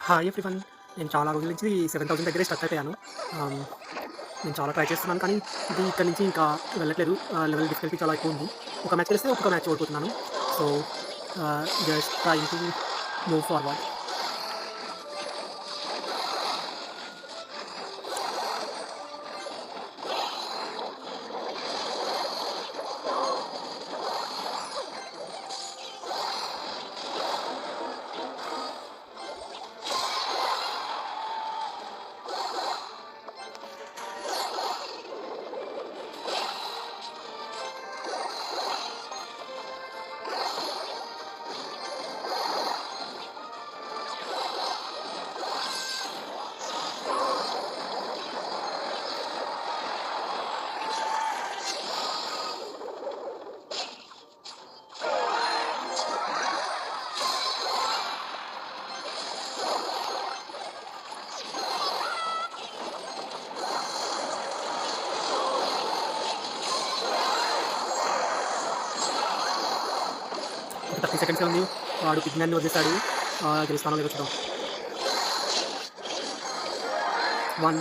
Hi everyone. నేను చాలా రోజుల నుంచి 7000 దగ్గరే స్టక్ అయిపోయాను. ఆహ్, నేను చాలా ట్రై చేస్తున్నాను కానీ ఇది ఇక్కడి నుంచి ఇంకా వెళ్ళట్లేదు. లెవెల్ డిఫికల్టీ చాలా ఎక్కువ ఉంది. ఒక మ్యాచ్ గెలిస్తే ఒక్కొక్క మ్యాచ్ ఓడిపోతున్నాను. So, just trying to move forward. ఒక 30 సెకండ్సే ఉంది. వాడు పిగ్ మ్యాన్‌ని వదిలేసాడు. గెలుస్తానో లేదో చూద్దాం. 1